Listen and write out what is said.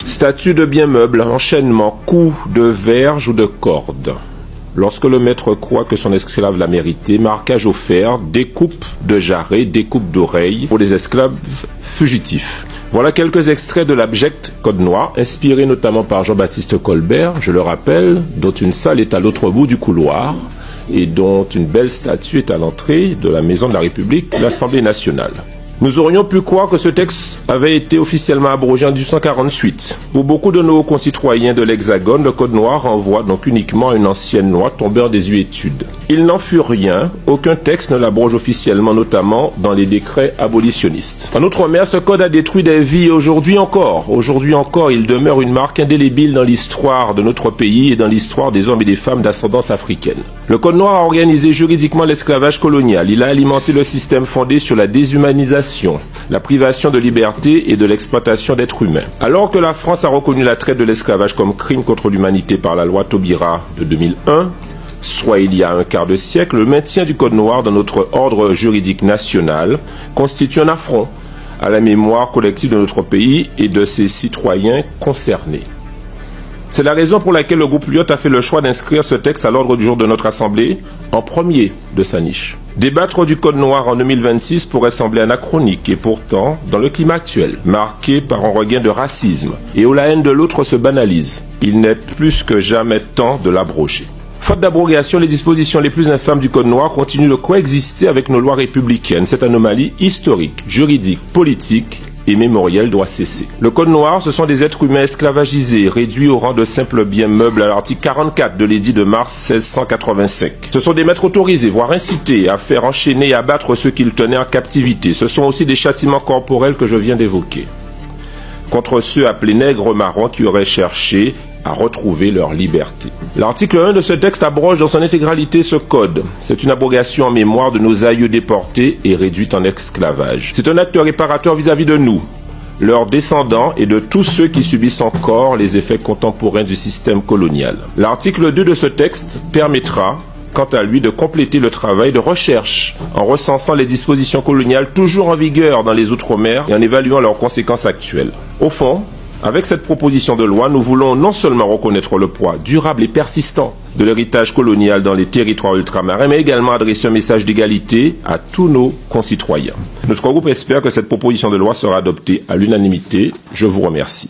Statut de bien meuble, enchaînement, coup de verge ou de corde. Lorsque le maître croit que son esclave l'a mérité, marquage au fer, découpe de jarret, découpe d'oreilles pour les esclaves fugitifs. Voilà quelques extraits de l'abject Code Noir, inspiré notamment par Jean-Baptiste Colbert, je le rappelle, dont une salle est à l'autre bout du couloir et dont une belle statue est à l'entrée de la Maison de la République, l'Assemblée nationale. Nous aurions pu croire que ce texte avait été officiellement abrogé en 1848. Pour beaucoup de nos concitoyens de l'Hexagone, le Code Noir renvoie donc uniquement à une ancienne loi tombée en désuétude. Il n'en fut rien, aucun texte ne l'abroge officiellement, notamment dans les décrets abolitionnistes. En Outre-mer, ce code a détruit des vies et aujourd'hui encore, il demeure une marque indélébile dans l'histoire de notre pays et dans l'histoire des hommes et des femmes d'ascendance africaine. Le Code Noir a organisé juridiquement l'esclavage colonial. Il a alimenté le système fondé sur la déshumanisation, la privation de liberté et de l'exploitation d'êtres humains. Alors que la France a reconnu la traite de l'esclavage comme crime contre l'humanité par la loi Taubira de 2001, soit il y a un quart de siècle, le maintien du Code Noir dans notre ordre juridique national constitue un affront à la mémoire collective de notre pays et de ses citoyens concernés. C'est la raison pour laquelle le groupe Lyotte a fait le choix d'inscrire ce texte à l'ordre du jour de notre Assemblée en premier de sa niche. Débattre du Code Noir en 2026 pourrait sembler anachronique et pourtant, dans le climat actuel, marqué par un regain de racisme et où la haine de l'autre se banalise, il n'est plus que jamais temps de l'abroger. Faute d'abrogation, les dispositions les plus infâmes du Code Noir continuent de coexister avec nos lois républicaines. Cette anomalie historique, juridique, politique et mémorielle doit cesser. Le Code Noir, ce sont des êtres humains esclavagisés, réduits au rang de simples biens meubles à l'article 44 de l'édit de mars 1685. Ce sont des maîtres autorisés, voire incités, à faire enchaîner et abattre ceux qu'ils tenaient en captivité. Ce sont aussi des châtiments corporels que je viens d'évoquer, contre ceux appelés nègres marrons qui auraient cherché à retrouver leur liberté. L'article 1 de ce texte abroge dans son intégralité ce code. C'est une abrogation en mémoire de nos aïeux déportés et réduits en esclavage. C'est un acte réparateur vis-à-vis de nous, leurs descendants et de tous ceux qui subissent encore les effets contemporains du système colonial. L'article 2 de ce texte permettra, quant à lui, de compléter le travail de recherche en recensant les dispositions coloniales toujours en vigueur dans les Outre-mer et en évaluant leurs conséquences actuelles. Au fond, avec cette proposition de loi, nous voulons non seulement reconnaître le poids durable et persistant de l'héritage colonial dans les territoires ultramarins, mais également adresser un message d'égalité à tous nos concitoyens. Notre groupe espère que cette proposition de loi sera adoptée à l'unanimité. Je vous remercie.